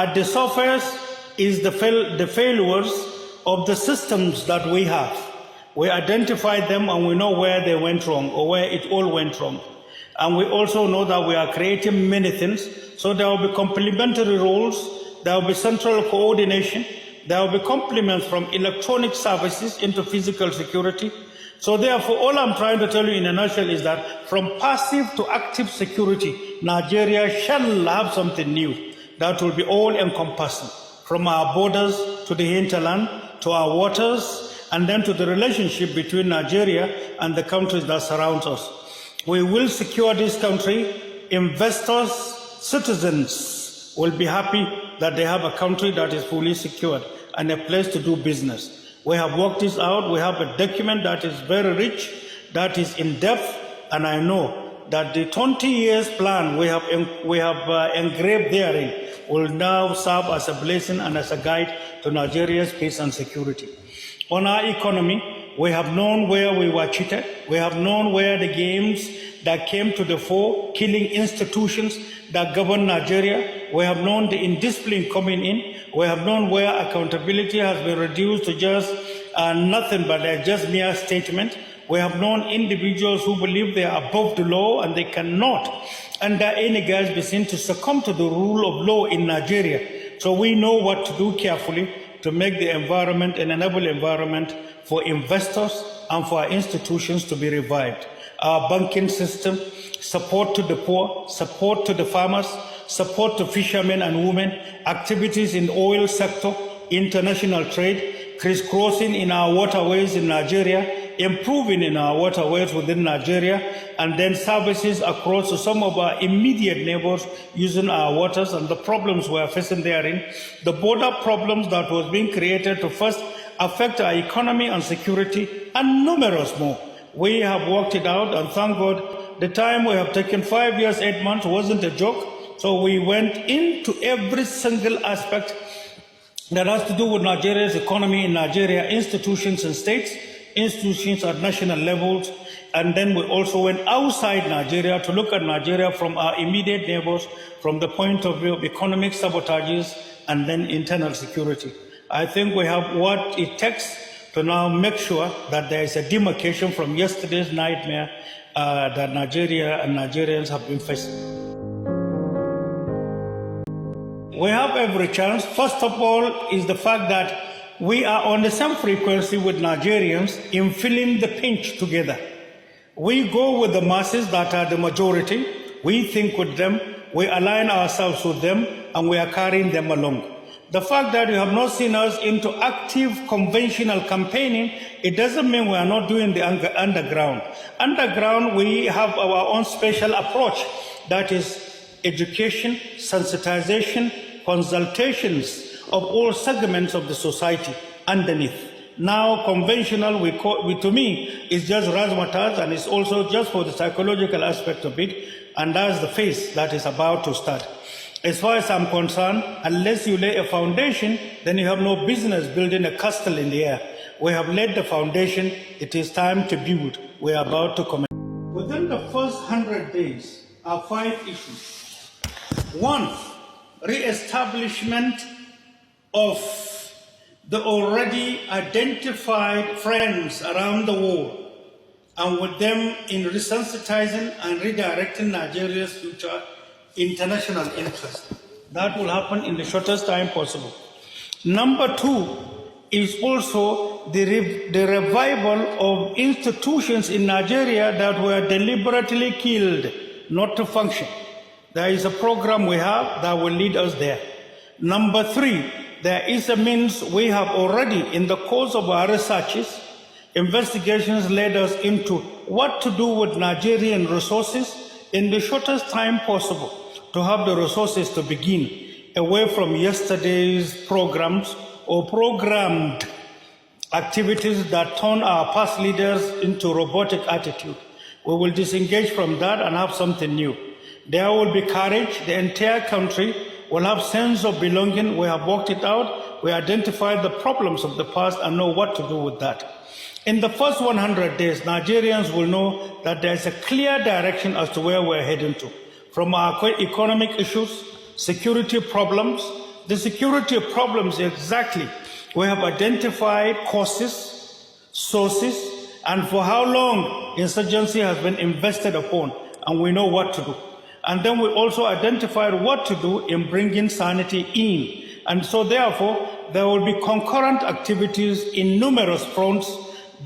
At the surface is the failures of the systems that we have. We identified them and we know where they went wrong or where it all went wrong. And we also know that we are creating many things. So there will be complementary roles, there will be central coordination, there will be complements from electronic services into physical security. So therefore, all I'm trying to tell you in a nutshell is that from passive to active security, Nigeria shall have something new that will be all-encompassing, from our borders to the hinterland, to our waters, and then to the relationship between Nigeria and the countries that surround us. We will secure this country. Investors, citizens will be happy that they have a country that is fully secured and a place to do business. We have worked this out. We have a document that is very rich, that is in depth, and I know that the 20 years plan we have engraved therein will now serve as a blessing and as a guide to Nigeria's peace and security. On our economy, we have known where we were cheated. We have known where the games that came to the fore, killing institutions that govern Nigeria. We have known the indiscipline coming in. We have known where accountability has been reduced to just nothing but just mere statement. We have known individuals who believe they are above the law and they cannot, under any guise, be seen to succumb to the rule of law in Nigeria. So we know what to do carefully to make the environment an enable environment for investors and for our institutions to be revived. Our banking system, support to the poor, support to the farmers, support to fishermen and women, activities in the oil sector, international trade, crisscrossing in our waterways in Nigeria, improving in our waterways within Nigeria, and then services across to some of our immediate neighbors using our waters and the problems we are facing therein, the border problems that was being created to first affect our economy and security, and numerous more. We have worked it out, and thank God, the time we have taken 5 years, 8 months wasn't a joke. So we went into every single aspect that has to do with Nigeria's economy in Nigeria, institutions and states, institutions at national levels, and then we also went outside Nigeria to look at Nigeria from our immediate neighbors, from the point of view of economic sabotages and then internal security. I think we have what it takes to now make sure that there is a demarcation from yesterday's nightmare that Nigeria and Nigerians have been facing. We have every chance. First of all is the fact that we are on the same frequency with Nigerians in feeling the pinch together. We go with the masses that are the majority. We think with them. We align ourselves with them, and we are carrying them along. The fact that you have not seen us into active conventional campaigning, it doesn't mean we are not doing the underground. Underground, we have our own special approach. That is education, sensitization, consultations of all segments of the society underneath. Now, conventional, to me, is just razzmatazz, and it's also just for the psychological aspect of it, and that's the phase that is about to start. As far as I'm concerned, unless you lay a foundation, then you have no business building a castle in the air. We have laid the foundation. It is time to build. We are about to commence. Within the first 100 days are 5 issues. 1, re-establishment of the already identified friends around the world, and with them in resensitizing and redirecting Nigeria's future international interest. That will happen in the shortest time possible. Number 2 is also the revival of institutions in Nigeria that were deliberately killed not to function. There is a program we have that will lead us there. Number 3, there is a means we have already, in the course of our researches, investigations led us into what to do with Nigerian resources in the shortest time possible to have the resources to begin, away from yesterday's programs or programmed activities that turn our past leaders into robotic attitude. We will disengage from that and have something new. There will be courage. The entire country will have sense of belonging. We have worked it out. We identified the problems of the past and know what to do with that. In the first 100 days, Nigerians will know that there is a clear direction as to where we're heading to. From our economic issues, security problems, the security problems exactly. We have identified causes, sources, and for how long insurgency has been invested upon, and we know what to do. And then we also identified what to do in bringing sanity in. And so therefore, there will be concurrent activities in numerous fronts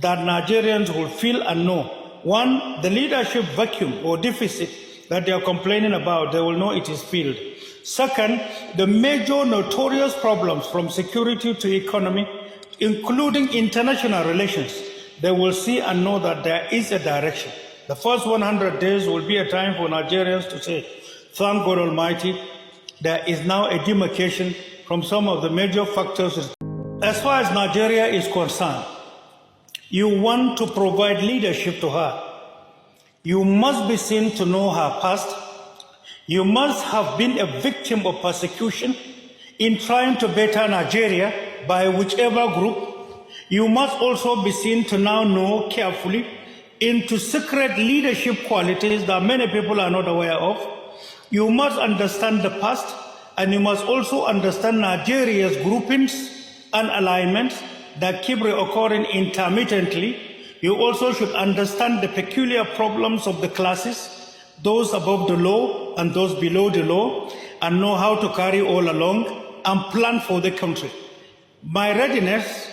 that Nigerians will feel and know. One, the leadership vacuum or deficit that they are complaining about, they will know it is filled. Second, the major notorious problems from security to economy, including international relations, they will see and know that there is a direction. The first 100 days will be a time for Nigerians to say, thank God Almighty, there is now a demarcation from some of the major factors. As far as Nigeria is concerned, you want to provide leadership to her. You must be seen to know her past. You must have been a victim of persecution in trying to better Nigeria by whichever group. You must also be seen to now know carefully into secret leadership qualities that many people are not aware of. You must understand the past, and you must also understand Nigeria's groupings and alignments that keep reoccurring intermittently. You also should understand the peculiar problems of the classes, those above the law and those below the law, and know how to carry all along and plan for the country. My readiness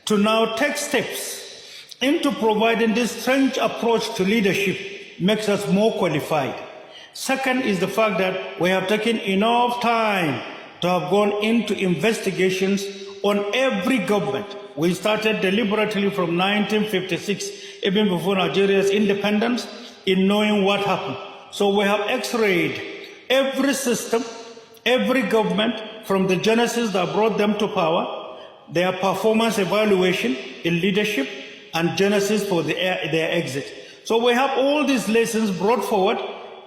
to now take steps into providing this strange approach to leadership makes us more qualified. Second is the fact that we have taken enough time to have gone into investigations on every government. We started deliberately from 1956, even before Nigeria's independence, in knowing what happened. So we have x-rayed every system, every government, from the genesis that brought them to power, their performance evaluation in leadership, and genesis for their exit. So we have all these lessons brought forward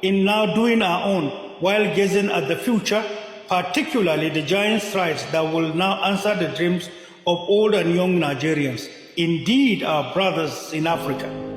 in now doing our own, while gazing at the future, particularly the giant strides that will now answer the dreams of old and young Nigerians, indeed our brothers in Africa.